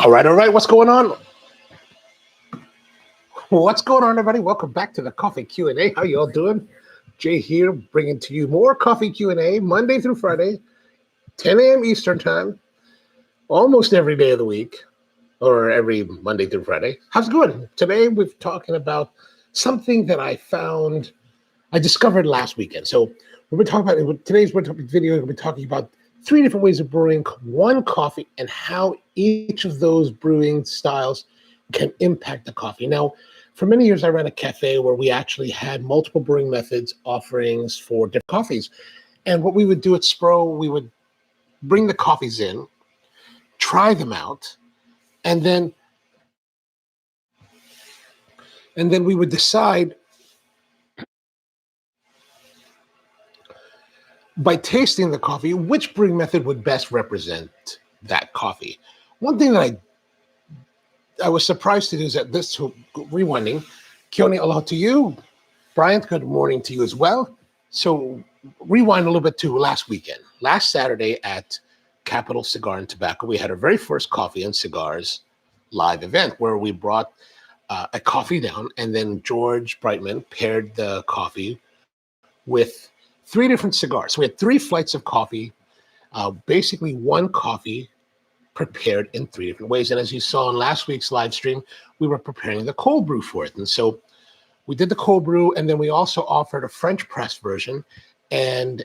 All right. What's going on? What's going on, everybody? Welcome back to the Coffee Q&A. How you all doing? Jay here, bringing to you more Coffee Q&A, Monday through Friday, 10 a.m. Eastern Time, almost every day of the week, or every Monday through Friday. How's it going? Today, we're talking about something that I discovered last weekend. So we're talking about, today's video, we're talking about 3 different ways of brewing one coffee and how each of those brewing styles can impact the coffee. Now, for many years, I ran a cafe where we actually had multiple brewing methods offerings for different coffees. And what we would do at Spro, we would bring the coffees in, try them out, and then we would decide by tasting the coffee, which brewing method would best represent that coffee. One thing that I was surprised to do is that this, rewinding, Keone, aloha to you. Bryant, good morning to you as well. So rewind a little bit to last weekend. Last Saturday at Capital Cigar and Tobacco, we had our very first Coffee and Cigars live event where we brought a coffee down, and then George Brightman paired the coffee with 3 different cigars. So we had 3 flights of coffee, basically one coffee prepared in 3 different ways. And as you saw in last week's live stream, we were preparing the cold brew for it. And so we did the cold brew, and then we also offered a French press version and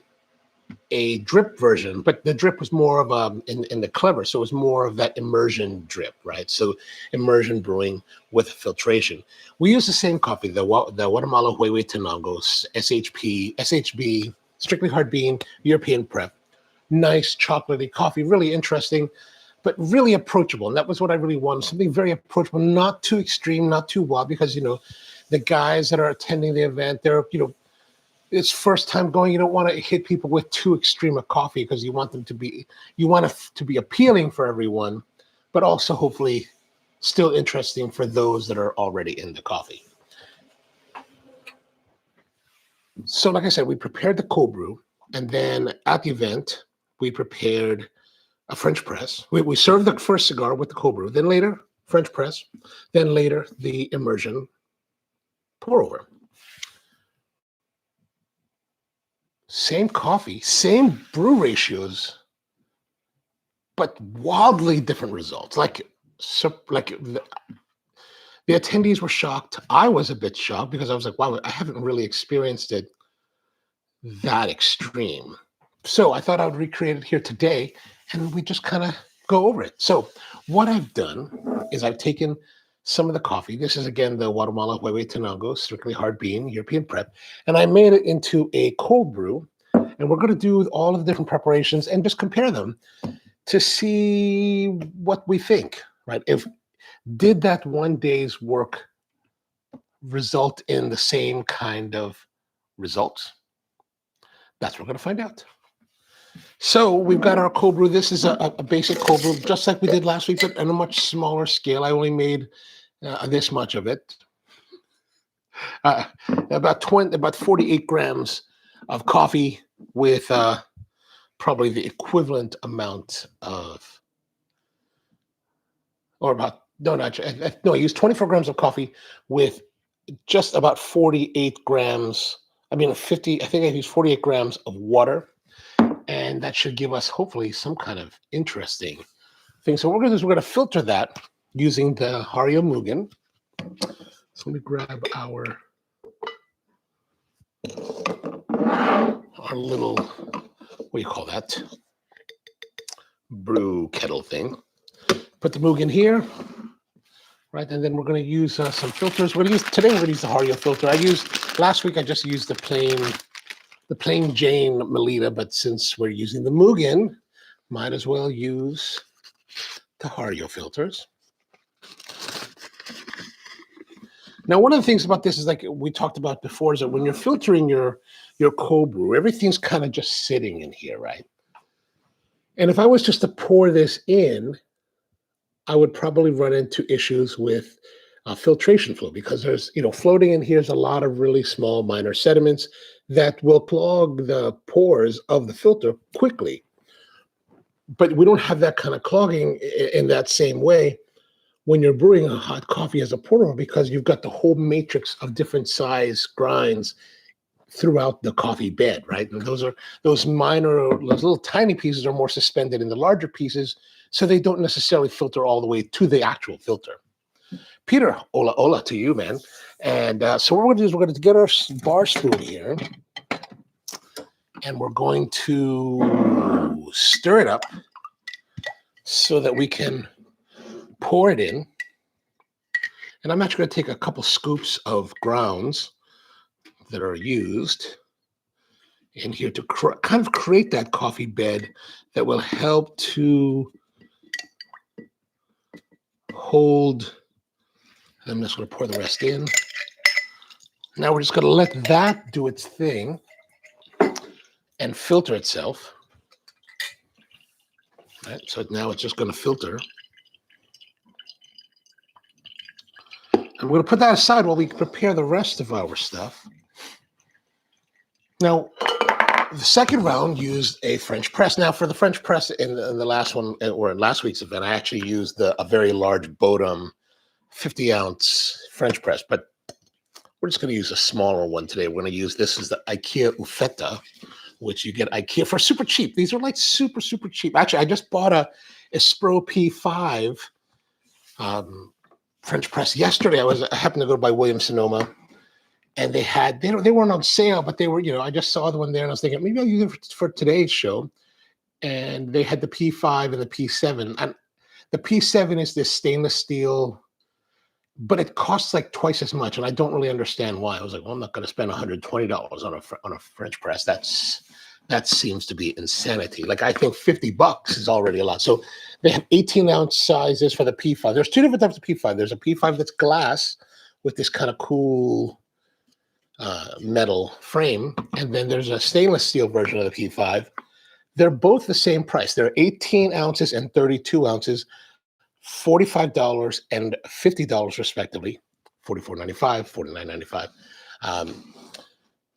a drip version, but the drip was more of in the clever, so it was more of that immersion drip, right? So immersion brewing with filtration. We use the same coffee, the Guatemala Huehuetenango SHP, strictly hard bean, European prep. Nice chocolatey coffee, really interesting, but really approachable. And that was what I really wanted, something very approachable, not too extreme, not too wild, because, the guys that are attending the event, they're, it's first time going. You don't want to hit people with too extreme a coffee because you want it to be appealing for everyone, but also hopefully still interesting for those that are already in the coffee. So like I said, we prepared the cold brew, and then at the event, we prepared a French press. We served the first cigar with the cold brew, then later French press, then later the immersion pour over. Same coffee, same brew ratios, but wildly different results. Like the attendees were shocked. I was a bit shocked because I was like, wow, I haven't really experienced it that extreme. So I thought I would recreate it here today, and we just kind of go over it. So what I've done is I've taken some of the coffee. This is, again, the Guatemala Huehuetenango, strictly hard bean, European prep. And I made it into a cold brew. And we're going to do all of the different preparations and just compare them to see what we think, right? Did that one day's work result in the same kind of results? That's what we're going to find out. So we've got our cold brew. This is a basic cold brew, just like we did last week, but on a much smaller scale. I only made this much of it. About 48 grams of coffee with probably the equivalent amount of, I used 24 grams of coffee with just about 48 grams. I think I used 48 grams of water. And that should give us, hopefully, some kind of interesting thing. So what we're going to do is we're going to filter that using the Hario Mugen. So let me grab our little, what do you call that? Brew kettle thing. Put the Mugen here, right? And then we're going to use some filters. Today we're going to use the Hario filter. Last week I just used the plain Jane Melita, but since we're using the Mugen, might as well use the Hario filters. Now, one of the things about this is, like we talked about before, is that when you're filtering your cold brew, everything's kind of just sitting in here, right? And if I was just to pour this in, I would probably run into issues with filtration flow, because there's, floating in here is a lot of really small minor sediments that will clog the pores of the filter quickly. But we don't have that kind of clogging in that same way when you're brewing a hot coffee as a pour over because you've got the whole matrix of different size grinds throughout the coffee bed, right? And those little tiny pieces are more suspended in the larger pieces, so they don't necessarily filter all the way to the actual filter. Peter, hola to you, man. And so what we're going to do is we're going to get our bar spoon here, and we're going to stir it up so that we can pour it in. And I'm actually going to take a couple scoops of grounds that are used in here to kind of create that coffee bed that will help to hold. I'm just going to pour the rest in. Now we're just going to let that do its thing and filter itself. Right, so now it's just going to filter. I'm going to put that aside while we prepare the rest of our stuff. Now, the second round used a French press. Now, for the French press in the last one, or in last week's event, I actually used a very large Bodum 50-ounce French press, but we're just going to use a smaller one today. We're going to use this is the IKEA Ufetta, which you get IKEA for super cheap. These are like super, super cheap. Actually, I just bought a Espro P5 French press yesterday. I happened to go by Williams-Sonoma, and they weren't on sale, but they were, I just saw the one there, and I was thinking maybe I'll use it for today's show. And they had the P5 and the P7. And the P7 is this stainless steel, but it costs like twice as much, and I don't really understand why. I was like, well, I'm not going to spend $120 on a French press. That seems to be insanity. Like, I think $50 is already a lot. So they have 18-ounce sizes for the P5. There's two different types of P5. There's a P5 that's glass with this kind of cool metal frame, and then there's a stainless steel version of the P5. They're both the same price. They're 18 ounces and 32 ounces, $45 and $50 respectively, $44.95, $49.95.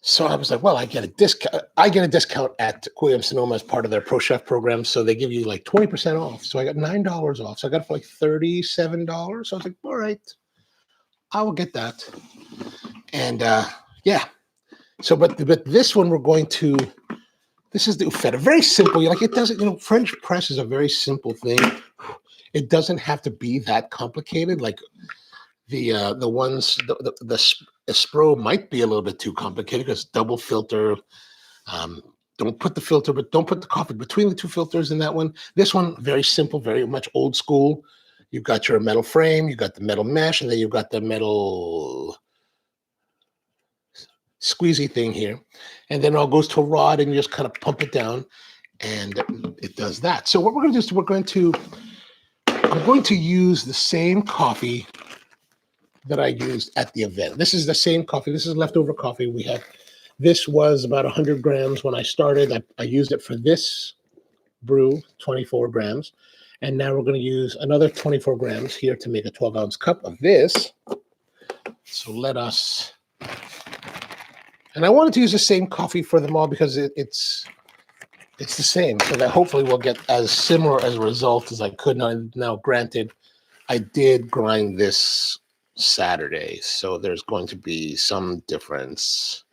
So I was like, well, I get a discount. At Williams-Sonoma as part of their Pro Chef program, so they give you like 20% off. So I got $9 off. So I got it for like $37. So I was like, all right, I will get that. And yeah. So, but this one this is the Ufetta. Very simple. It doesn't. French press is a very simple thing. It doesn't have to be that complicated. Like the Espro might be a little bit too complicated because double filter. Don't put the coffee between the two filters in that one. This one, very simple, very much old school. You've got your metal frame, you've got the metal mesh, and then you've got the metal squeezy thing here. And then it all goes to a rod, and you just kind of pump it down, and it does that. So what we're going to do is I'm going to use the same coffee that I used at the event. This is the same coffee. This is leftover coffee. This was about 100 grams when I started. I used it for this brew, 24 grams. And now we're going to use another 24 grams here to make a 12-ounce cup of this. So and I wanted to use the same coffee for them all because it's the same, so that hopefully we'll get as similar as a result as I could. Now, granted, I did grind this Saturday, so there's going to be some difference.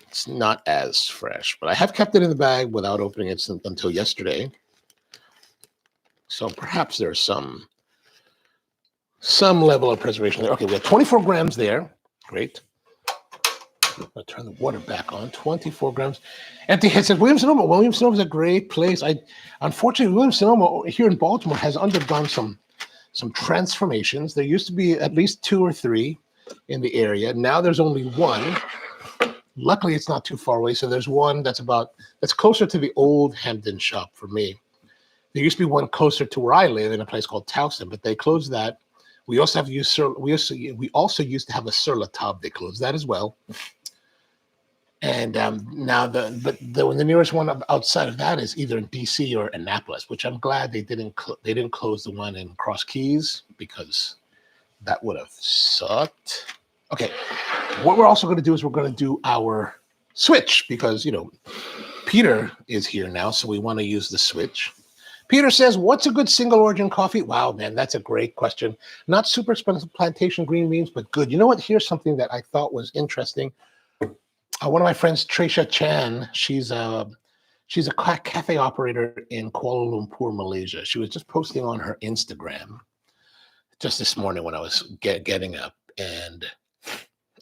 It's not as fresh, but I have kept it in the bag without opening it until yesterday. So perhaps there's some level of preservation there. Okay, we have 24 grams there. Great. I'm going to turn the water back on. 24 grams. Empty head says, Williams-Sonoma. Williams-Sonoma is a great place. Unfortunately, Williams-Sonoma here in Baltimore has undergone some transformations. There used to be at least 2 or 3 in the area. Now there's only 1. Luckily, it's not too far away. So there's one that's closer to the old Hampden shop for me. There used to be one closer to where I live in a place called Towson, but they closed that. We also used to have a Sur La Table. They closed that as well. And now the nearest one outside of that is either in DC or Annapolis, which I'm glad they didn't close the one in Cross Keys because that would have sucked. Okay, what we're also going to do is we're going to do our switch because Peter is here now, so we want to use the switch. Peter says, what's a good single origin coffee? Wow, man, that's a great question. Not super expensive plantation green beans, but good. You know what? Here's something that I thought was interesting. One of my friends, Trisha Chan, she's a cafe operator in Kuala Lumpur, Malaysia. She was just posting on her Instagram just this morning when I was getting up. And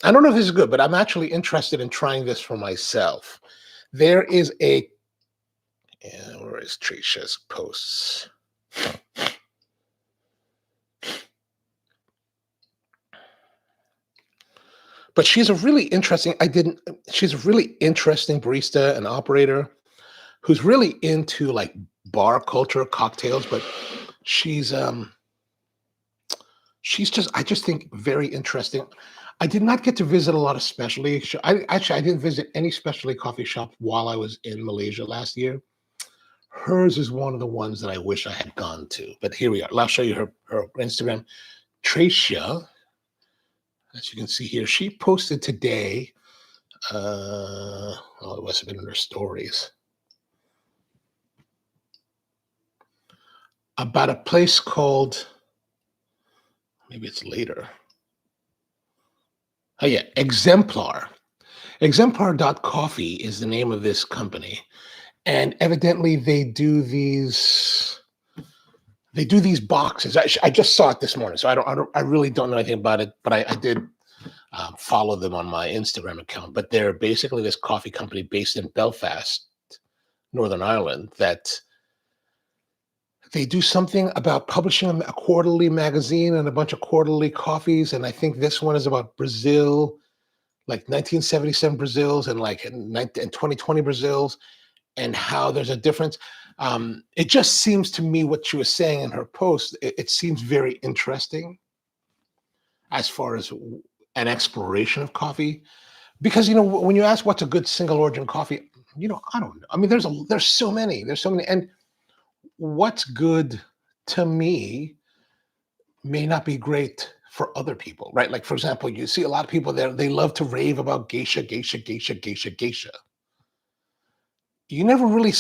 I don't know if this is good, but I'm actually interested in trying this for myself. There is a, where is Trisha's posts? But she's a really interesting, she's a really interesting barista and operator who's really into like bar culture, cocktails, but she's just, I just think very interesting. I did not get to visit a lot of specialty. I didn't visit any specialty coffee shop while I was in Malaysia last year. Hers is one of the ones that I wish I had gone to, but here we are. I'll show you her Instagram. Tricia, as you can see here, she posted today, well, it must have been in her stories, about a place called, maybe it's later. Oh yeah, Exemplar. Exemplar.coffee is the name of this company. And evidently they do these boxes. I just saw it this morning, so I really don't know anything about it, but I did follow them on my Instagram account. But they're basically this coffee company based in Belfast, Northern Ireland, that they do something about publishing a quarterly magazine and a bunch of quarterly coffees. And I think this one is about Brazil, like 1977 Brazils and like 2020 Brazils, and how there's a difference. It just seems to me what she was saying in her post, it seems very interesting as far as an exploration of coffee. Because, when you ask what's a good single origin coffee, I don't know. I mean, there's so many. And what's good to me may not be great for other people, right? Like, for example, you see a lot of people there, they love to rave about geisha. You never really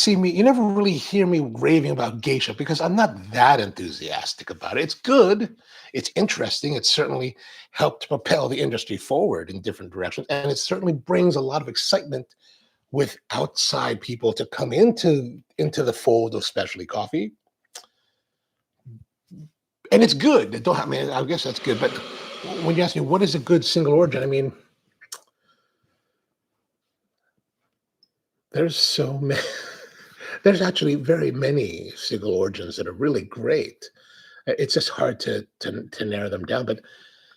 hear me raving about geisha because I'm not that enthusiastic about it. It's good. It's interesting. It certainly helped propel the industry forward in different directions. And it certainly brings a lot of excitement with outside people to come into the fold of specialty coffee. And it's good. I guess that's good. But when you ask me, what is a good single origin? I mean, there's so many. There's actually very many single origins that are really great. It's just hard to narrow them down. But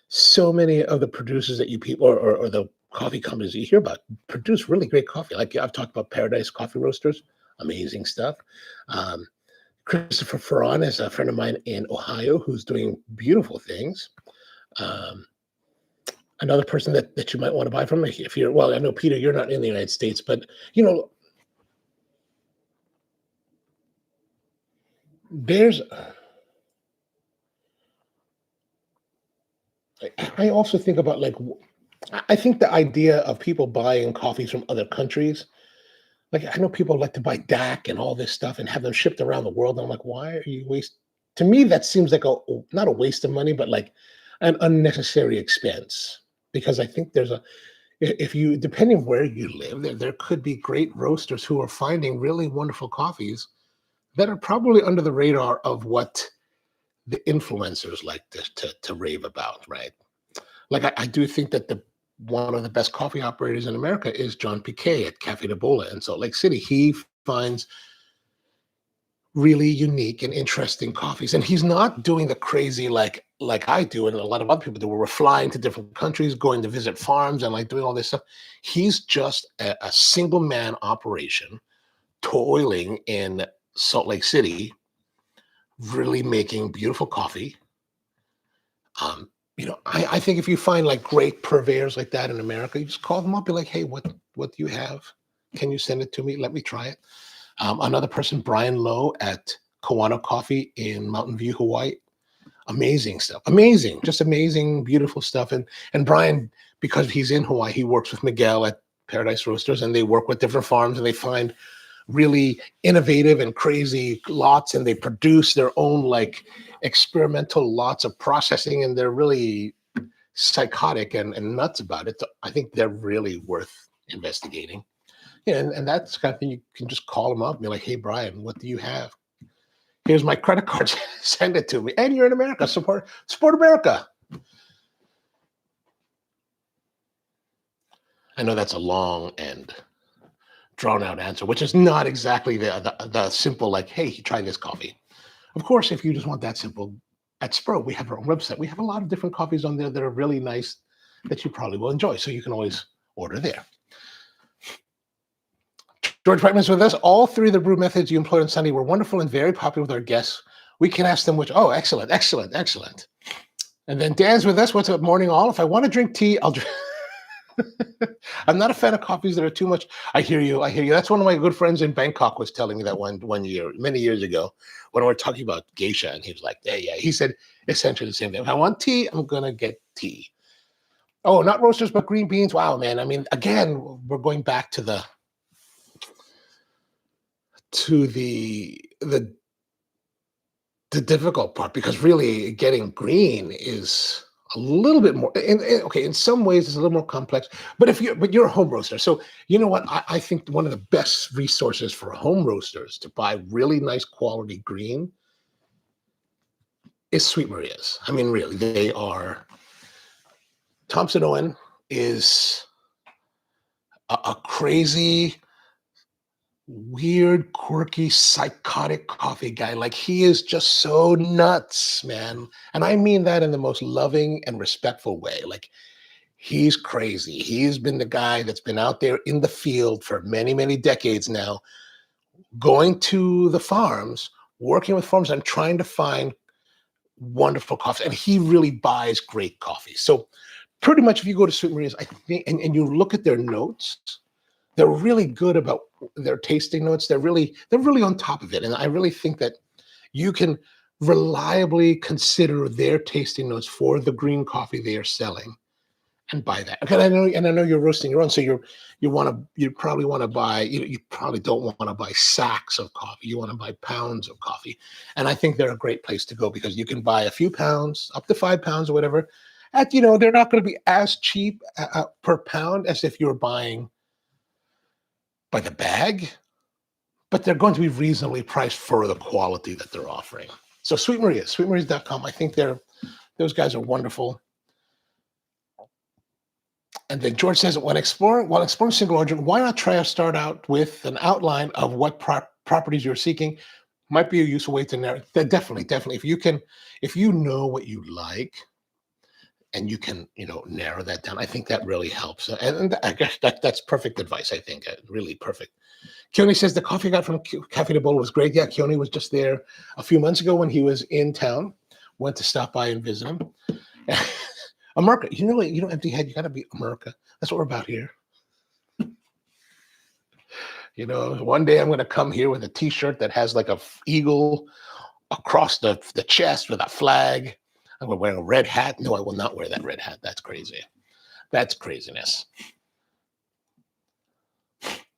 so many of the producers that you people or the coffee companies you hear about produce really great coffee. Like I've talked about Paradise Coffee Roasters, amazing stuff. Christopher Ferron is a friend of mine in Ohio who's doing beautiful things. Another person that you might want to buy from, if you're, well, I know, Peter, you're not in the United States, but there's, I also think about I think the idea of people buying coffees from other countries, like I know people like to buy DAC and all this stuff and have them shipped around the world. And I'm like, why are you to me, that seems like not a waste of money, but like an unnecessary expense. Because I think depending where you live, there could be great roasters who are finding really wonderful coffees that are probably under the radar of what the influencers like to rave about, right? Like I do think that one of the best coffee operators in America is John Piquet at Cafe de Bola in Salt Lake City. He finds really unique and interesting coffees, and he's not doing the crazy like I do and a lot of other people do, where we're flying to different countries, going to visit farms and like doing all this stuff. He's just a single man operation, toiling in Salt Lake City, really making beautiful coffee. I think if you find like great purveyors like that in America, you just call them up, be like, hey, what do you have? Can you send it to me? Let me try it. Another person, Brian Lowe at Onocoffee in Mountain View, Hawaii. Amazing stuff. Amazing, just amazing, beautiful stuff. And Brian, because he's in Hawaii, he works with Miguel at Paradise Roasters, and they work with different farms and they find really innovative and crazy lots, and they produce their own like experimental lots of processing, and they're really psychotic and nuts about it. So I think they're really worth investigating. Yeah, and that's the kind of thing you can just call them up and be like, hey, Brian, what do you have? Here's my credit card. Send it to me. And you're in America. Support America. I know that's a long and drawn out answer, which is not exactly the simple, like, hey, try this coffee. Of course, if you just want that simple, at Spro, we have our own website. We have a lot of different coffees on there that are really nice that you probably will enjoy. So you can always order there. George Brightman's with us. All three of the brew methods you employed on Sunday were wonderful and very popular with our guests. We can ask them which. Oh, excellent, excellent, excellent. And then Dan's with us. What's up, morning all? If I want to drink tea, I'll drink. I'm not a fan of coffees that are too much. I hear you. I hear you. That's one of my good friends in Bangkok was telling me that one year, many years ago, when we were talking about geisha, and he was like, yeah. He said essentially the same thing. If I want tea, I'm gonna get tea. Oh, not roasters, but green beans. Wow, man. I mean, again, we're going back to the difficult part, because really getting green is a little bit more in some ways it's a little more complex, but you're a home roaster, so you know what, I think one of the best resources for home roasters to buy really nice quality green is Sweet Maria's. I mean, really, they are. Thompson Owen is a crazy, weird, quirky, psychotic coffee guy. Like, he is just so nuts, man. And I mean that in the most loving and respectful way. Like, he's crazy. He's been the guy that's been out there in the field for many, many decades now, going to the farms, working with farms and trying to find wonderful coffee. And he really buys great coffee. So pretty much if you go to Sweet Maria's, I think, and you look at their notes, they're really good about their tasting notes. They're really on top of it. And I really think that you can reliably consider their tasting notes for the green coffee they are selling and buy that. Okay, I know you're roasting your own, so you probably want to buy, you probably don't want to buy sacks of coffee. You want to buy pounds of coffee. And I think they're a great place to go, because you can buy a few pounds, up to 5 pounds or whatever. At, they're not going to be as cheap per pound as if you're buying by the bag, but they're going to be reasonably priced for the quality that they're offering. So Sweet Maria's, sweetmarias.com. I think those guys are wonderful. And then George says, while exploring single origin, why not start out with an outline of what properties you're seeking? Might be a useful way to narrow. Definitely. If you know what you like, and you can, narrow that down, I think that really helps. And I guess that's perfect advice, I think. Really perfect. Keone says the coffee I got from Cafe de Bolo was great. Yeah, Keone was just there a few months ago when he was in town. Went to stop by and visit him. America, empty head, you got to be America. That's what we're about here. One day I'm going to come here with a T-shirt that has like a eagle across the chest with a flag. I'm wearing a red hat. No, I will not wear that red hat. That's crazy. That's craziness.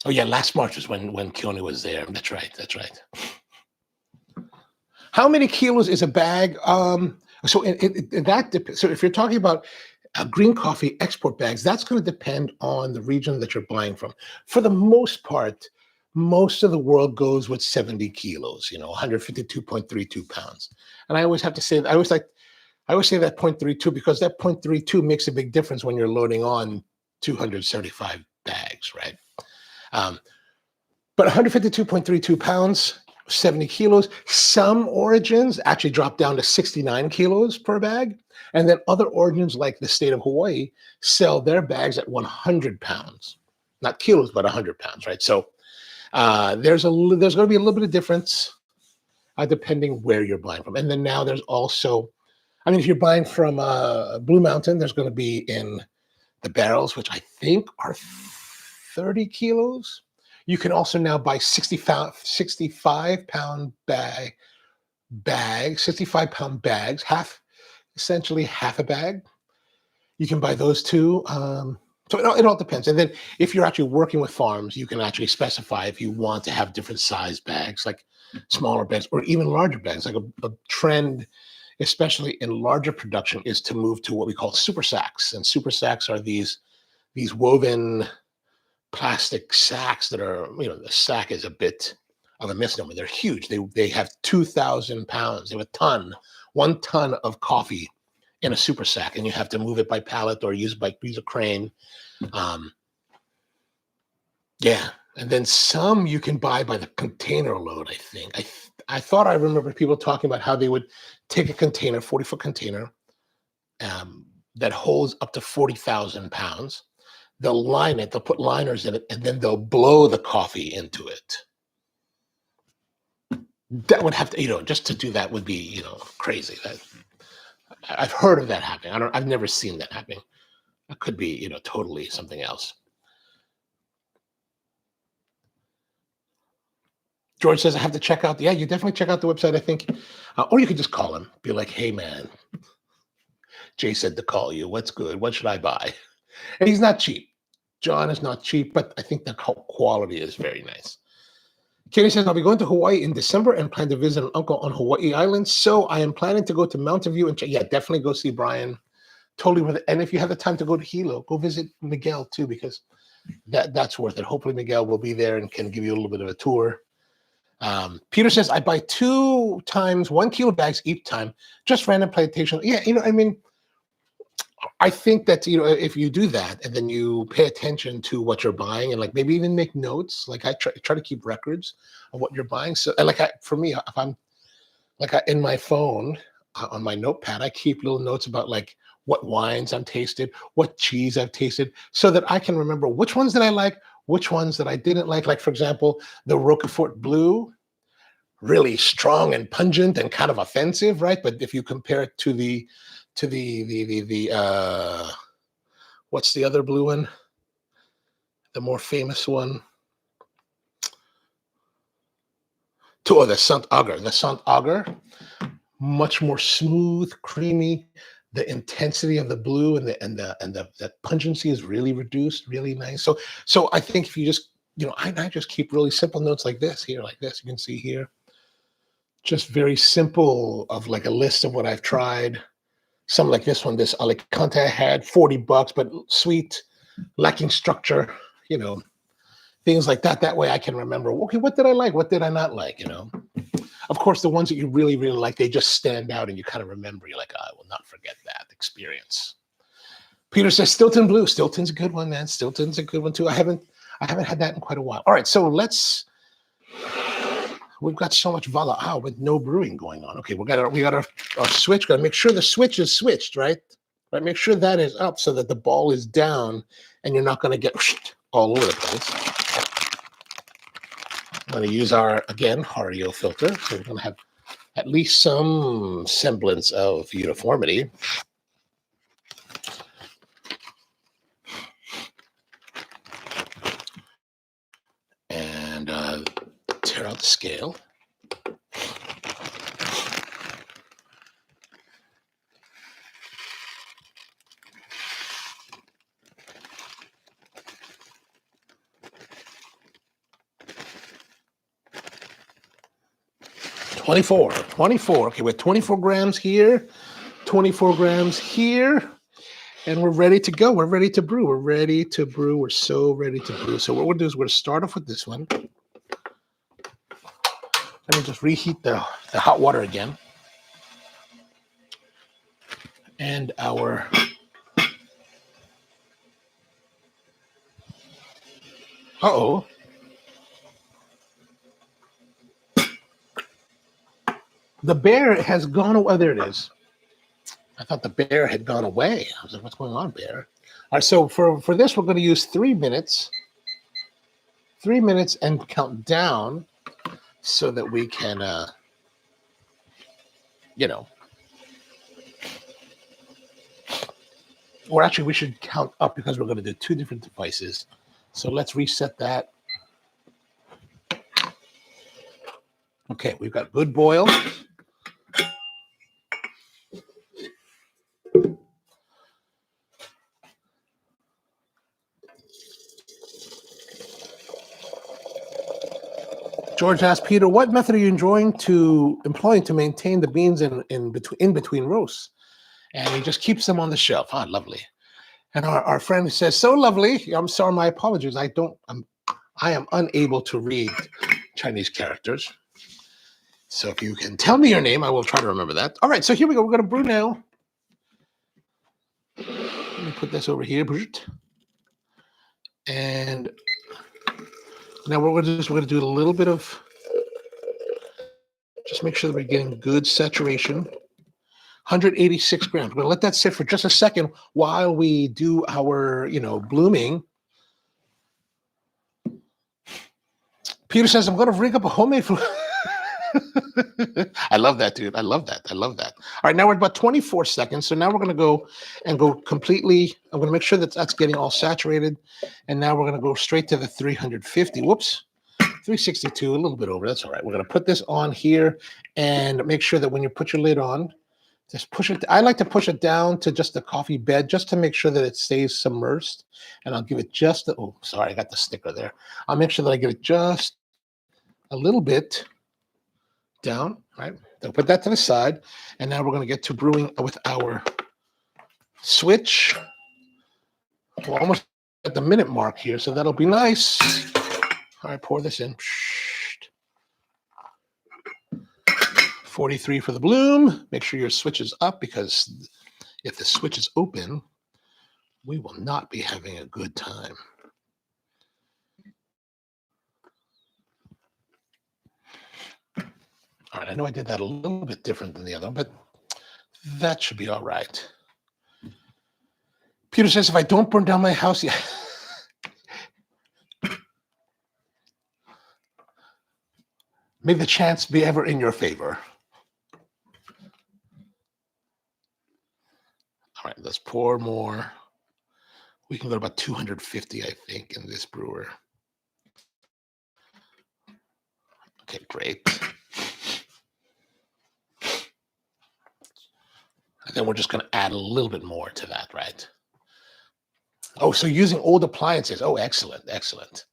Oh yeah, last March was when Keone was there. That's right. How many kilos is a bag? So if you're talking about green coffee export bags, that's going to depend on the region that you're buying from. For the most part, most of the world goes with 70 kilos. 152.32 pounds. And I always have to say that I always say that 0.32, because that 0.32 makes a big difference when you're loading on 275 bags, right? But 152.32 pounds, 70 kilos. Some origins actually drop down to 69 kilos per bag. And then other origins, like the state of Hawaii, sell their bags at 100 pounds. Not kilos, but 100 pounds, right? So there's going to be a little bit of difference depending where you're buying from. And then now there's also, if you're buying from Blue Mountain, there's going to be in the barrels, which I think are 30 kilos. You can also now buy 65 pound bags, 65 pound bags, essentially half a bag. You can buy those too. So it all depends. And then if you're actually working with farms, you can actually specify if you want to have different size bags, like smaller bags or even larger bags. Like a trend, especially in larger production, is to move to what we call super sacks. And super sacks are these woven plastic sacks that are, the sack is a bit of a misnomer. They're huge. They have 2,000 pounds. They have 1 ton of coffee in a super sack, and you have to move it by pallet or use a crane. Yeah, and then some you can buy by the container load. I think I thought I remember people talking about how they would take a container, 40-foot container, that holds up to 40,000 pounds. They'll line it. They'll put liners in it, and then they'll blow the coffee into it. That would have to, just to do that would be, crazy. I've heard of that happening. I've never seen that happening. It could be, totally something else. George says I have to check out. Yeah, you definitely check out the website, I think. Or you could just call him. Be like, hey, man, Jay said to call you. What's good? What should I buy? And he's not cheap. John is not cheap, but I think the quality is very nice. Kenny says, I'll be going to Hawaii in December and plan to visit an uncle on Hawaii Island. So I am planning to go to Mountain View and definitely go see Brian. Totally worth it. And if you have the time to go to Hilo, go visit Miguel too, because that's worth it. Hopefully Miguel will be there and can give you a little bit of a tour. Peter says, I buy 2 times 1 kilo bags each time, just random plantation. Yeah, I think that, if you do that and then you pay attention to what you're buying and like maybe even make notes, like I try to keep records of what you're buying. So for me, if I'm in my phone on my notepad, I keep little notes about like what wines I've tasted, what cheese I've tasted, so that I can remember which ones that I like, which ones that I didn't like. Like, for example, the Roquefort Blue, really strong and pungent and kind of offensive, right? But if you compare it to the what's the other blue one? The more famous one. The Sant Agar. The Sant Agar, much more smooth, creamy. The intensity of the blue and the pungency is really reduced, really nice. So I think if you just, I just keep really simple notes like this here, like this. You can see here. Just very simple of like a list of what I've tried. Some like this one, this Alicante I had, $40, but sweet, lacking structure, things like that. That way I can remember, okay, what did I like? What did I not like? Of course, the ones that you really, really like, they just stand out and you kind of remember. You're like, I will not forget that experience. Peter says Stilton Blue. Stilton's a good one, man. Stilton's a good one too. I haven't had that in quite a while. All right, so we've got so much vala with no brewing going on. Okay, we got our switch. Got to make sure the switch is switched, right? Right. Make sure that is up so that the ball is down, and you're not going to get all over the place. I'm going to use our Hario filter, so we're going to have at least some semblance of uniformity. And tear out the scale. Twenty-four. Okay, we're 24 grams here, 24 grams here, and we're ready to go. We're ready to brew. We're so ready to brew. So what we'll do is we're going to start off with this one. Let me just reheat the hot water again. And our the bear has gone away. Oh, there it is. I thought the bear had gone away. I was like, what's going on, bear? All right, so for this, we're going to use 3 minutes. 3 minutes and count down so that we can, or actually we should count up because we're going to do 2 different devices. So let's reset that. Okay, we've got good boil. George asked Peter, what method are you employing to maintain the beans in between roasts? And he just keeps them on the shelf. Ah, lovely. And our friend says, so lovely. I'm sorry, my apologies. I am unable to read Chinese characters. So if you can tell me your name, I will try to remember that. All right, so here we go. We're going to brew now. Let me put this over here. And now we're going to do a little bit of, just make sure that we're getting good saturation. 186 grams. We're going to let that sit for just a second while we do our, blooming. Peter says, I'm going to rig up a homemade food. I love that, dude. I love that. All right, now we're at about 24 seconds. So now we're going to go completely. I'm going to make sure that that's getting all saturated. And now we're going to go straight to the 350. Whoops. 362, a little bit over. That's all right. We're going to put this on here and make sure that when you put your lid on, just push it. I like to push it down to just the coffee bed just to make sure that it stays submerged. And I'll give it just, oh, sorry, I got the sticker there. I'll make sure that I get it just a little bit down, right? I'll put that to the side. And now we're going to get to brewing with our switch. We're almost at the minute mark here, so that'll be nice. All right, pour this in. 43 for the bloom. Make sure your switch is up, because if the switch is open, we will not be having a good time. All right, I know I did that a little bit different than the other one, but that should be all right. Peter says, if I don't burn down my house yet. May the chance be ever in your favor. All right, let's pour more. We can go to about 250, I think, in this brewer. Okay, great. And then we're just going to add a little bit more to that, right? Oh, so using old appliances. Oh, excellent.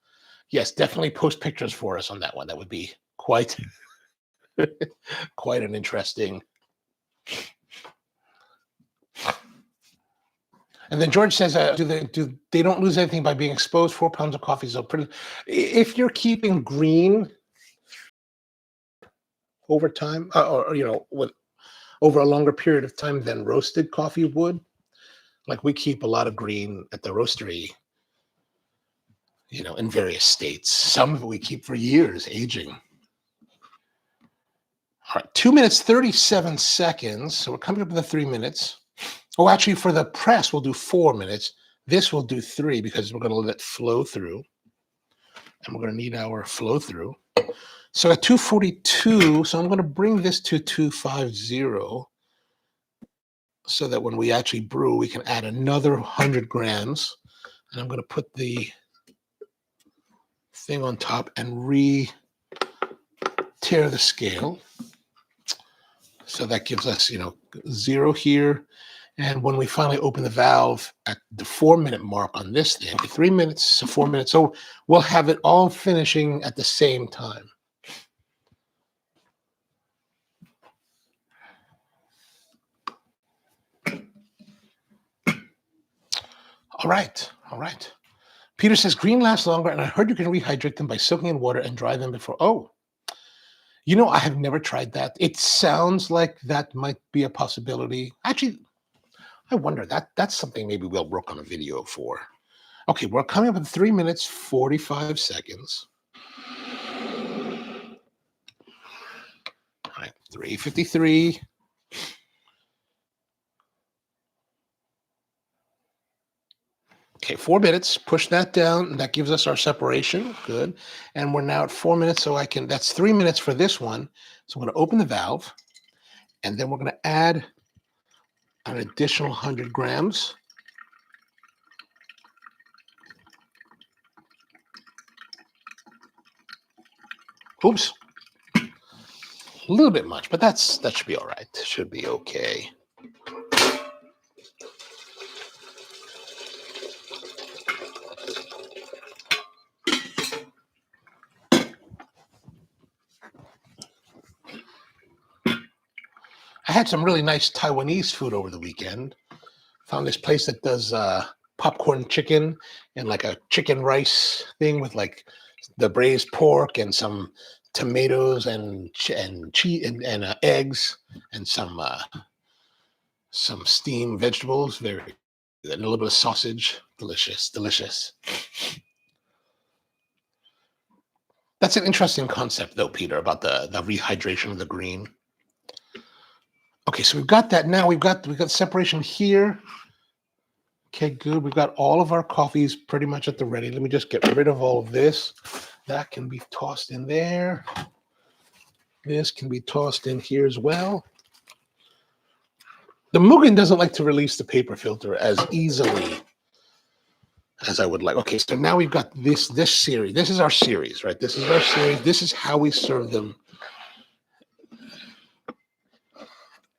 Yes, definitely post pictures for us on that one. That would be quite an interesting. And then George says, they don't lose anything by being exposed? 4 pounds of coffee is so pretty. If you're keeping green over time, over a longer period of time than roasted coffee would, like we keep a lot of green at the roastery, in various states. Some of it we keep for years, aging. All right, 2 minutes, 37 seconds. So we're coming up with the 3 minutes. Oh, actually, for the press, we'll do 4 minutes. This will do 3 because we're going to let it flow through. And we're going to need our flow through. So at 242, so I'm going to bring this to 250 so that when we actually brew, we can add another 100 grams. And I'm going to put the thing on top and tear the scale. So that gives us, 0 here. And when we finally open the valve at the 4 minute mark on this thing, 3 minutes to 4 minutes. So we'll have it all finishing at the same time. All right. Peter says green lasts longer, and I heard you can rehydrate them by soaking in water and dry them before. Oh, I have never tried that. It sounds like that might be a possibility. Actually, I wonder, that's something maybe we'll work on a video for. Okay, we're coming up in 3 minutes, 45 seconds. All right, 353. Okay, 4 minutes. Push that down. That gives us our separation. Good. And we're now at 4 minutes, so that's 3 minutes for this one. So I'm going to open the valve, and then we're going to add an additional 100 grams. Oops. A little bit much, but that should be all right. Should be okay. I had some really nice Taiwanese food over the weekend. Found this place that does popcorn chicken and like a chicken rice thing with like the braised pork and some tomatoes and cheese and eggs and some steamed vegetables. Very and a little bit of sausage. Delicious, delicious. That's an interesting concept, though, Peter, about the rehydration of the green. Okay, so we've got that now. We've got separation here. Okay, good. We've got all of our coffees pretty much at the ready. Let me just get rid of all of this. That can be tossed in there. This can be tossed in here as well. The Mugen doesn't like to release the paper filter as easily as I would like. Okay, so now we've got this series. This is our series, right? This is our series. This is how we serve them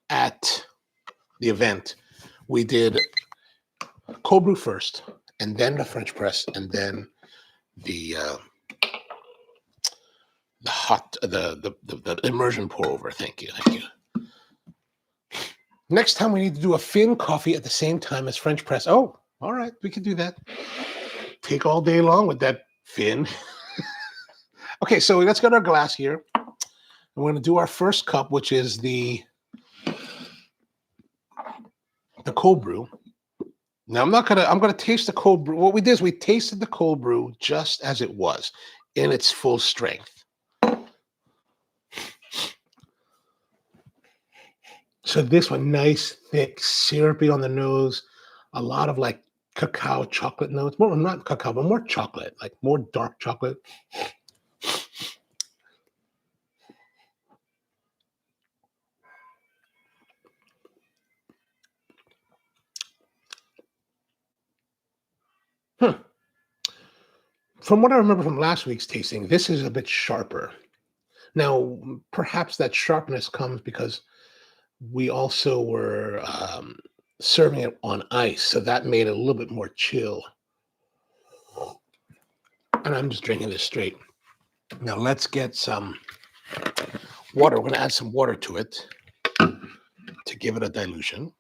at the event. We did cold brew first, and then the French press, and then the immersion pour over. Thank you. Next time we need to do a fin coffee at the same time as French press. Oh, all right, we can do that. Take all day long with that fin. Okay, so let's get our glass here. We're going to do our first cup, which is the cold brew. Now I'm going to taste the cold brew. What we did is we tasted the cold brew just as it was in its full strength. So this one, nice, thick, syrupy on the nose, a lot of like cacao chocolate notes. More, not cacao, but more chocolate, like more dark chocolate. From what I remember from last week's tasting, this is a bit sharper. Now, perhaps that sharpness comes because we also were serving it on ice, so that made it a little bit more chill. And I'm just drinking this straight. Now let's get some water. We're going to add some water to it to give it a dilution.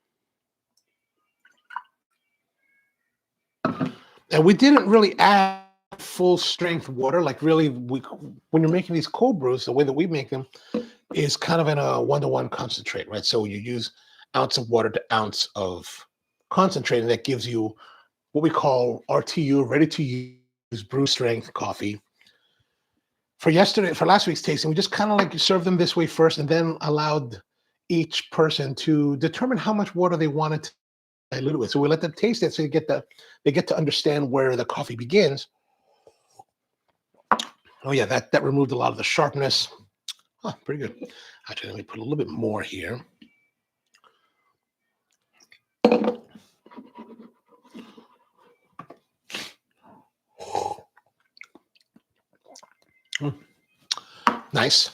And we didn't really add full strength water. Like really, when you're making these cold brews, the way that we make them is kind of in a 1-to-1 concentrate, right? So you use ounce of water to ounce of concentrate, and that gives you what we call RTU, ready to use brew strength coffee. For last week's tasting, we just kind of like served them this way first, and then allowed each person to determine how much water they wanted to dilute it with. So we let them taste it, so they get to understand where the coffee begins. Oh yeah, that removed a lot of the sharpness. Oh, pretty good. Actually, let me put a little bit more here. Nice.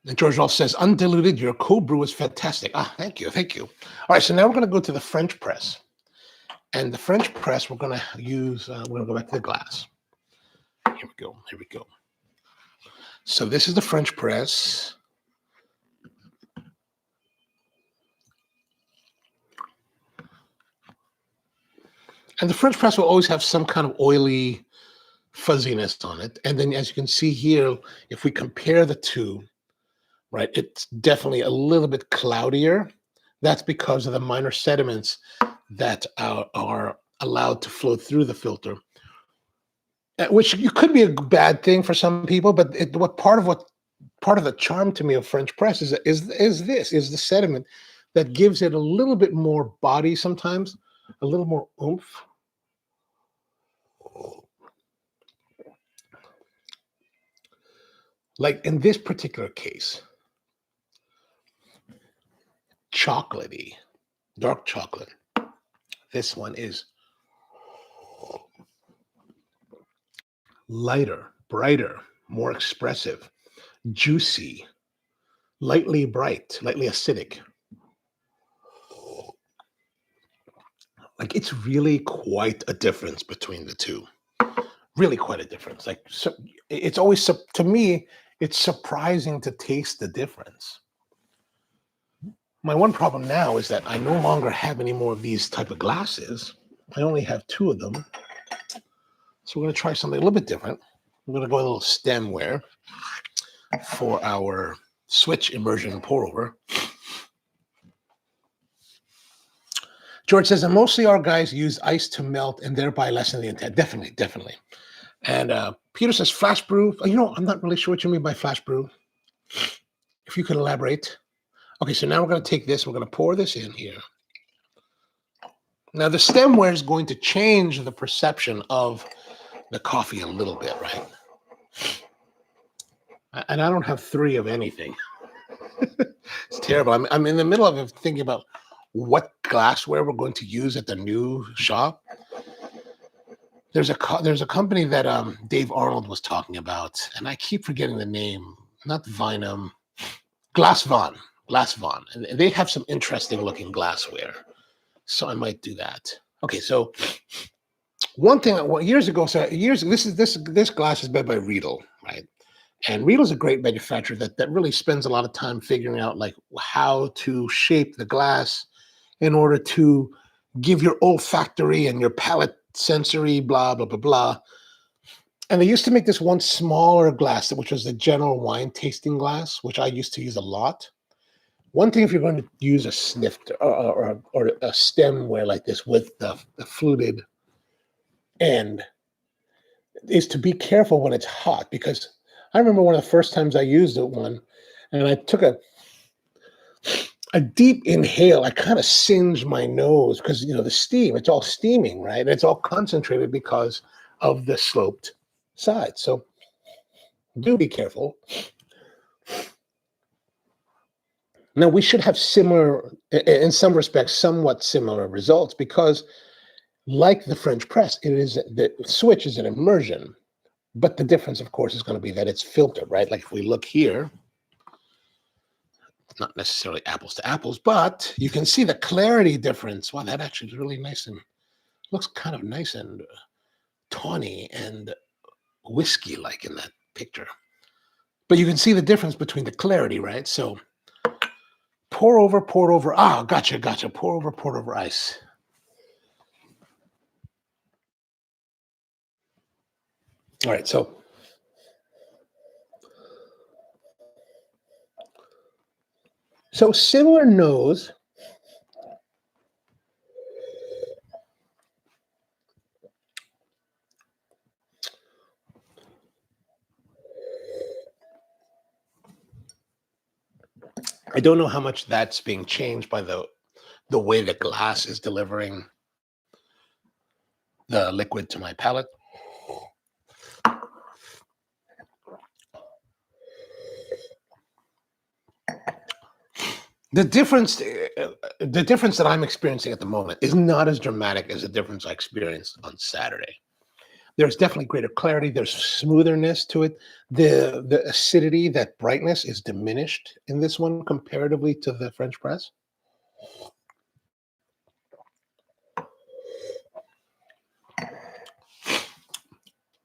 And George Rolfe says, undiluted, your cold brew is fantastic. Thank you. All right, so now we're going to go to the French press. And the French press, we're going to use, we're going to go back to the glass. Here we go. So this is the French press. And the French press will always have some kind of oily fuzziness on it. And then as you can see here, if we compare the two, right, it's definitely a little bit cloudier. That's because of the minor sediments that are allowed to flow through the filter, which could be a bad thing for some people. But part of the charm to me of French press is the sediment that gives it a little bit more body sometimes, a little more oomph. Like in this particular case, chocolatey, dark chocolate. This one is lighter, brighter, more expressive, juicy, lightly bright, lightly acidic. Like it's really quite a difference between the two. Really quite a difference. Like so, it's always, to me, It's surprising to taste the difference. My one problem now is that I no longer have any more of these type of glasses. I only have 2 of them. So we're going to try something a little bit different. We're going to go a little stemware for our switch immersion pour over. George says, and mostly our guys use ice to melt and thereby lessen the intent. Definitely, definitely. And Peter says, flash brew. I'm not really sure what you mean by flash brew. If you could elaborate. Okay, so now we're going to take this. We're going to pour this in here. Now, the stemware is going to change the perception of the coffee a little bit, right? And I don't have 3 of anything. It's terrible. I'm in the middle of thinking about what glassware we're going to use at the new shop. There's a company that Dave Arnold was talking about, and I keep forgetting the name. Not Vinum, Glassvan. And they have some interesting looking glassware. So I might do that. Okay, so one thing years ago, this glass is made by Riedel, right? And Riedel's a great manufacturer that really spends a lot of time figuring out like how to shape the glass in order to give your olfactory and your palate sensory blah blah blah blah. And they used to make this one smaller glass, which was the general wine tasting glass, which I used to use a lot. One thing, if you're going to use a snifter or a stemware like this with the fluted end, is to be careful when it's hot, because I remember one of the first times I used one, and I took a deep inhale. I kind of singed my nose because the steam. It's all steaming, right? And it's all concentrated because of the sloped side. So do be careful. Now, we should have similar, in some respects, somewhat similar results, because like the French press, the switch is an immersion. But the difference, of course, is going to be that it's filtered, right? Like if we look here, not necessarily apples to apples, but you can see the clarity difference. Wow, that actually is really nice and looks kind of nice and tawny and whiskey-like in that picture. But you can see the difference between the clarity, right? So pour over. Ah, gotcha. Pour over ice. All right, so similar nose. I don't know how much that's being changed by the way the glass is delivering the liquid to my palate. The difference that I'm experiencing at the moment is not as dramatic as the difference I experienced on Saturday. There's definitely greater clarity. There's smootherness to it. The acidity, that brightness, is diminished in this one comparatively to the French press.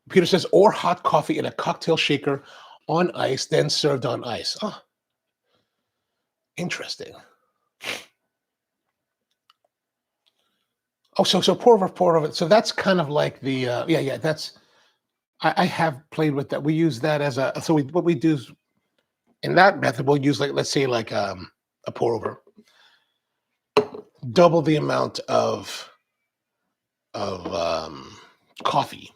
Peter says, or hot coffee in a cocktail shaker on ice, then served on ice. Oh, interesting. Oh, so pour over. So that's kind of like the that's. I have played with that. We use that as what we do is, in that method, we'll use let's say a pour over, double the amount of coffee,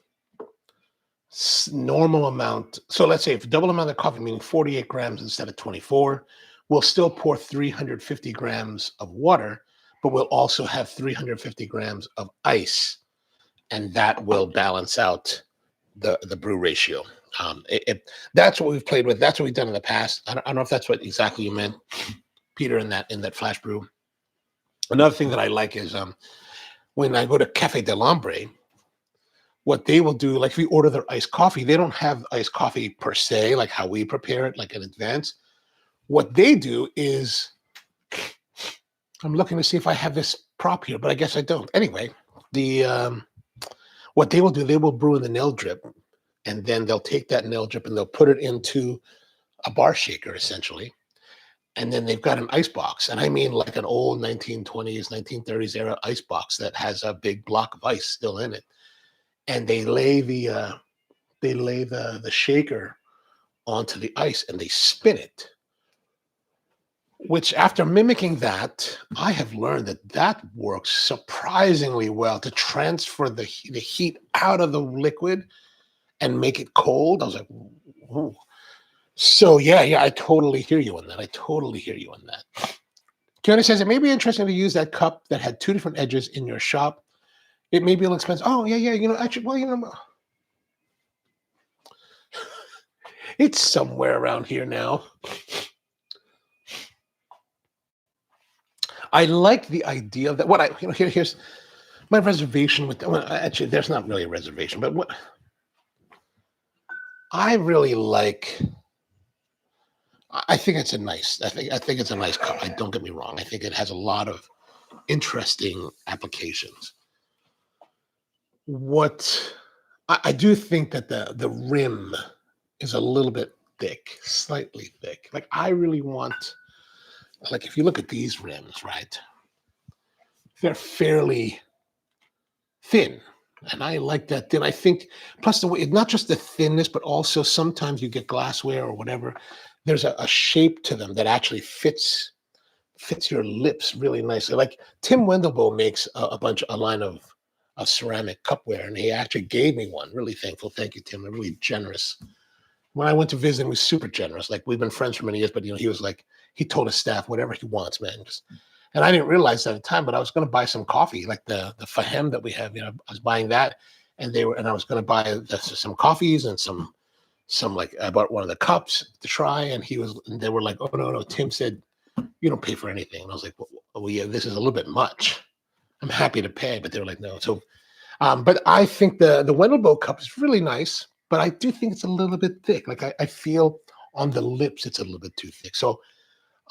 normal amount. So let's say if double amount of coffee, meaning 48 grams instead of 24, we'll still pour 350 grams of water, but we'll also have 350 grams of ice, and that will balance out the brew ratio. That's what we've played with. That's what we've done in the past. I don't know if that's what exactly you meant, Peter, in that flash brew. Another thing that I like is when I go to Cafe del Hombre, what they will do, like if we order their iced coffee, they don't have iced coffee per se, like how we prepare it, like in advance. What they do is, I'm looking to see if I have this prop here, but I guess I don't. Anyway, what they will do, they will brew in the nail drip, and then they'll take that nail drip and they'll put it into a bar shaker essentially, and then they've got an ice box, and I mean like an old 1920s, 1930s era ice box that has a big block of ice still in it, and they lay the shaker onto the ice and they spin it. Which, after mimicking that, I have learned that that works surprisingly well to transfer the heat out of the liquid and make it cold. I was like, ooh. So yeah, I totally hear you on that. I totally hear you on that. Kiana says it may be interesting to use that cup that had two different edges in your shop. It may be a little expensive. Oh yeah, you know, actually, well, you know, it's somewhere around here now. I like the idea of that. What I, you know, here's my reservation with, well, actually, there's not really a reservation, but what I really like, I think it's a nice, I think it's a nice cup. Don't get me wrong. I think it has a lot of interesting applications. What I do think that the rim is a little bit thick, slightly thick. Like I really want, like if you look at these rims, right? They're fairly thin. And I like that thin. I think, plus the way, not just the thinness, but also sometimes you get glassware or whatever. There's a shape to them that actually fits your lips really nicely. Like Tim Wendelbo makes a line of ceramic cupware, and he actually gave me one. Really thankful. Thank you, Tim. They're really generous. When I went to visit him, he was super generous. Like we've been friends for many years, but you know, he was like, he told his staff, whatever he wants, man. And I didn't realize that at the time, but I was going to buy some coffee, like the fahem that we have. You know, I was buying that, and I was going to buy some coffees and some like I bought one of the cups to try, and they were like, oh no, Tim said you don't pay for anything, and I was like, well yeah, this is a little bit much. I'm happy to pay, but they were like, no. So, but I think the Wendelbo cup is really nice, but I do think it's a little bit thick. Like I feel on the lips, it's a little bit too thick. So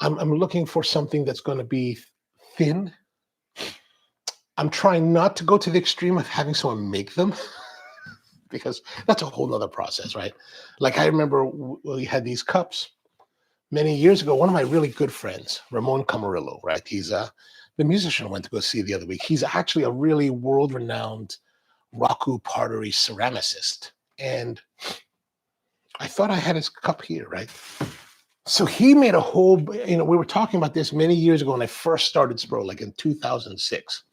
I'm looking for something that's going to be thin. I'm trying not to go to the extreme of having someone make them because that's a whole nother process, right? Like I remember we had these cups many years ago. One of my really good friends, Ramon Camarillo, right? He's the musician I went to go see the other week. He's actually a really world-renowned Raku pottery ceramicist. And I thought I had his cup here, right? So he made a whole, you know, we were talking about this many years ago when I first started Spro, like in 2006.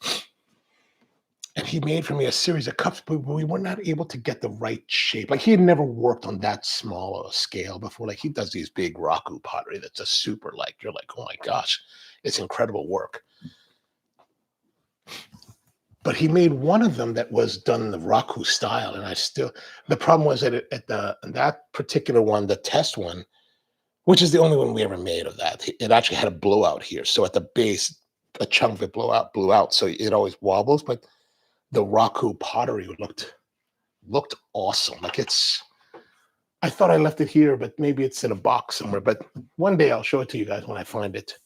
And he made for me a series of cups, but we were not able to get the right shape. Like he had never worked on that small a scale before. Like he does these big Raku pottery that's a super, like, you're like, oh my gosh, it's incredible work. But he made one of them that was done in the Raku style. And the problem was that that particular one, the test one, which is the only one we ever made of that, it actually had a blowout here. So at the base, a chunk of it blew out. So it always wobbles. But the Raku pottery looked awesome. Like I thought I left it here, but maybe it's in a box somewhere. But one day I'll show it to you guys when I find it.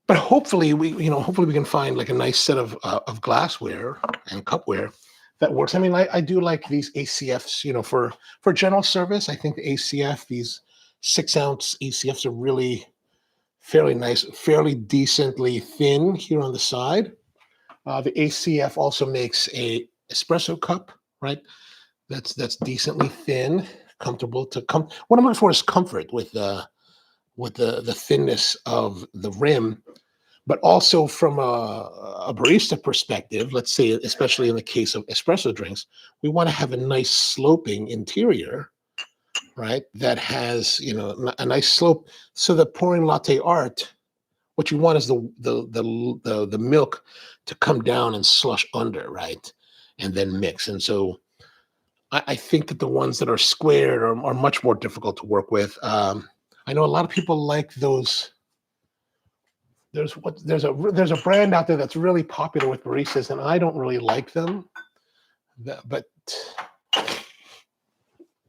But hopefully we can find like a nice set of glassware and cupware that works. I mean, I do like these ACFs, you know, for general service. I think the ACF, these 6-ounce ACFs are really fairly nice, fairly decently thin here on the side. The ACF also makes a espresso cup, right? That's decently thin, comfortable to come. What I'm looking for is comfort with the thinness of the rim, but also from a barista perspective. Let's say, especially in the case of espresso drinks, we want to have a nice sloping interior, right? That has, you know, a nice slope. So the pouring latte art, what you want is the milk to come down and slush under, right? And then mix. And so I think that the ones that are squared are much more difficult to work with. I know a lot of people like those. There's a brand out there that's really popular with baristas, and I don't really like them. But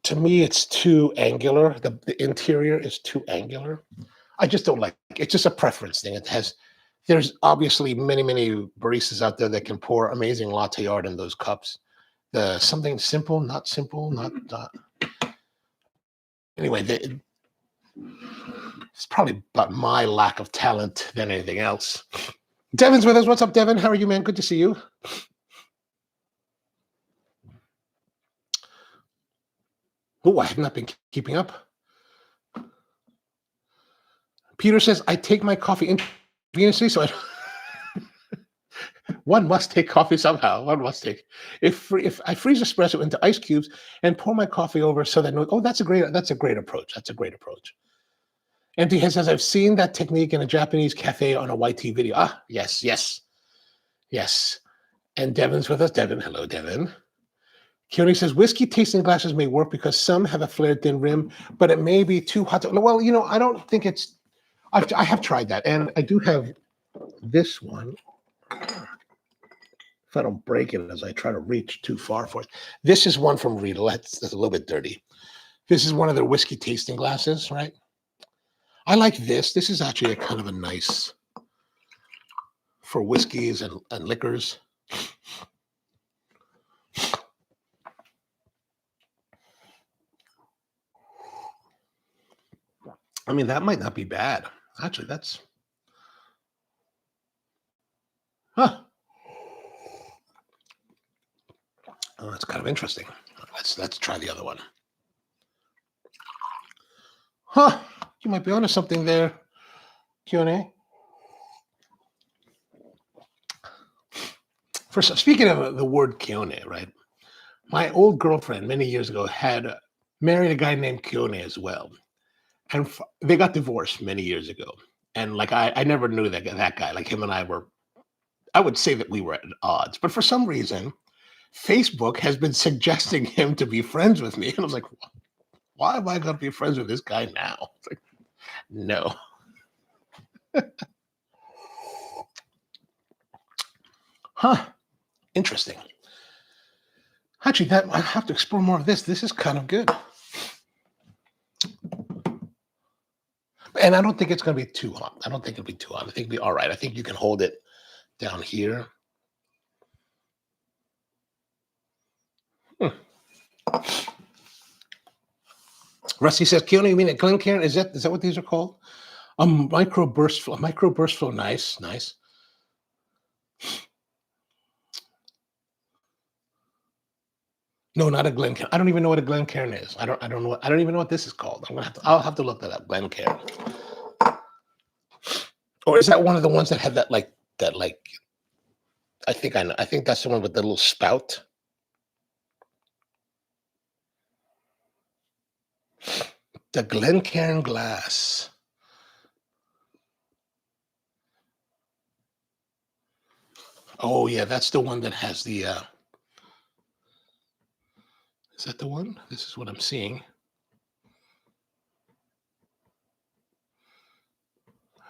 to me, it's too angular. The interior is too angular. I just don't like it. It's just a preference thing. There's obviously many baristas out there that can pour amazing latte art in those cups. Something simple, not simple, not. Anyway, It's probably about my lack of talent than anything else. Devin's with us. What's up, Devin? How are you, man? Good to see you. Oh, I have not been keeping up. Peter says, I take my coffee intravenously, so one must take coffee somehow. One must take. If I freeze espresso into ice cubes and pour my coffee over so that that's a great approach. That's a great approach. Empty Head says, I've seen that technique in a Japanese cafe on a YT video. Ah, yes. And Devin's with us. Devin, hello, Devin. Keone says, whiskey tasting glasses may work because some have a flared thin rim, but it may be too hot. Well, I don't think it's. I have tried that, and I do have this one. If I don't break it as I try to reach too far for it. This is one from Riedel. That's a little bit dirty. This is one of their whiskey tasting glasses, right? I like this. This is actually a kind of a nice for whiskeys and liquors. I mean, that might not be bad. Actually, that's... Huh. Oh, that's kind of interesting. Let's try the other one. Huh. You might be onto something there, Q&A. First, speaking of the word Keone, right? My old girlfriend many years ago had married a guy named Keone as well. And they got divorced many years ago. And like, I never knew that guy. Like him and I would say that we were at odds. But for some reason, Facebook has been suggesting him to be friends with me. And I was like, why am I going to be friends with this guy now? It's like, no. Huh. Interesting. Actually, I have to explore more of this. This is kind of good. And I don't think it's going to be too hot. I think it'll be all right. I think you can hold it down here. Rusty says, Keone, you mean at Glencairn? Is that what these are called? A micro burst flow. Nice. No, not a Glencairn. I don't even know what a Glencairn is. I don't know. I don't even know what this is called. I'll have to look that up. Glencairn. Or is that one of the ones that had that like? I think I know. I think that's the one with the little spout. The Glencairn glass. Oh yeah, that's the one that has the. Is that the one? This is what I'm seeing.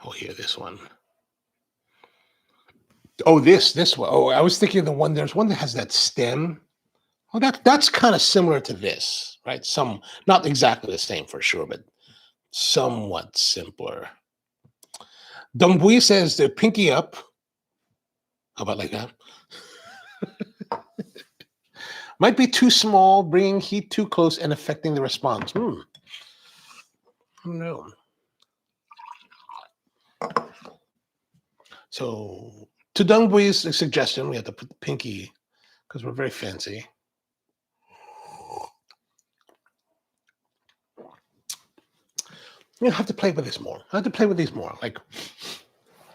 Oh, here, this one. Oh, this one. Oh, I was thinking there's one that has that stem. Oh, that's kind of similar to this, right? Not exactly the same for sure, but somewhat simpler. Dumbui says the pinky up. How about like that? Might be too small, bringing heat too close and affecting the response. No. So, to Dungbui's suggestion, we have to put the pinky because we're very fancy. You have to play with this more. I have to play with these more. Like,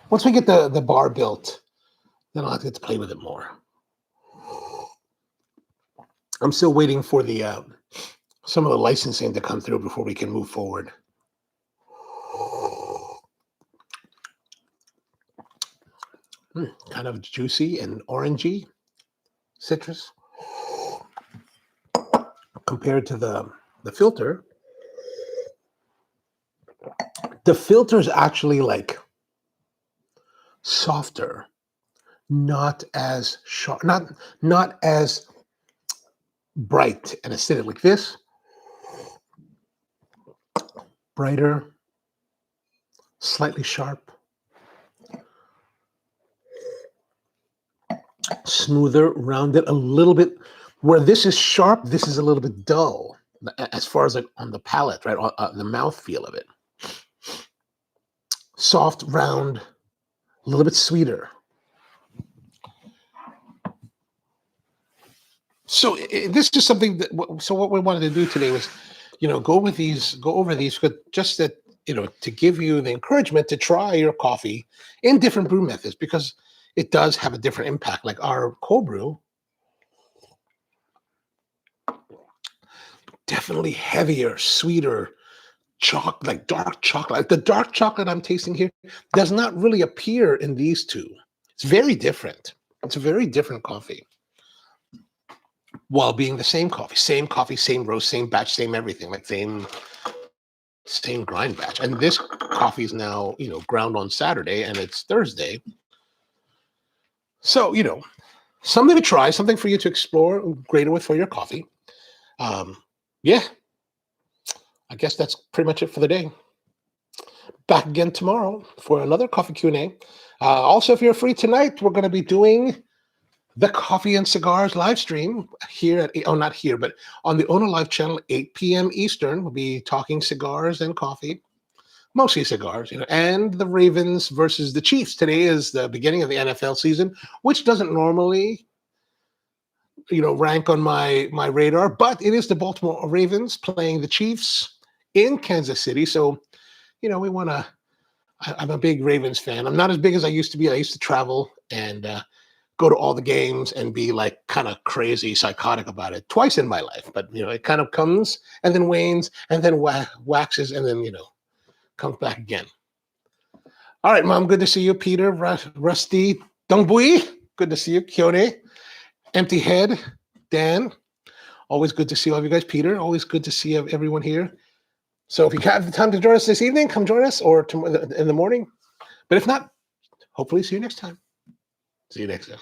once we get the bar built, then I'll have to get to play with it more. I'm still waiting for the some of the licensing to come through before we can move forward. Kind of juicy and orangey citrus compared to the filter. The filter is actually like softer, not as sharp, not as bright and acidic like this. Brighter, slightly sharp, smoother, rounded a little bit. Where this is sharp, this is a little bit dull as far as like on the palate, right? On the mouth feel of it. soft, round, a little bit sweeter. So this is something that. So what we wanted to do today was, go over these, but just that to give you the encouragement to try your coffee in different brew methods because it does have a different impact. Like our cold brew, definitely heavier, sweeter, like dark chocolate. The dark chocolate I'm tasting here does not really appear in these two. It's very different. It's a very different coffee. While being the same coffee, same roast, same batch, same everything, like same grind batch. And this coffee is now, ground on Saturday and it's Thursday. So, something to try, something for you to explore, greater with for your coffee. Yeah, I guess that's pretty much it for the day. Back again tomorrow for another coffee Q&A. Also, if you're free tonight, we're going to be doing the Coffee and Cigars live stream here at, not here, but on the Ono Live channel, 8 p.m. Eastern. We'll be talking cigars and coffee, mostly cigars, and the Ravens versus the Chiefs. Today is the beginning of the NFL season, which doesn't normally, rank on my radar, but it is the Baltimore Ravens playing the Chiefs in Kansas City. So, we want to, I'm a big Ravens fan. I'm not as big as I used to be. I used to travel and go to all the games and be like kind of crazy, psychotic about it twice in my life. But, it kind of comes and then wanes and then waxes and then, comes back again. All right, Mom, good to see you. Peter, Rusty, Dongbui, good to see you. Kyone, Empty Head, Dan, always good to see all of you guys. Peter, always good to see everyone here. So if you have the time to join us this evening, come join us or in the morning. But if not, hopefully see you next time. See you next time.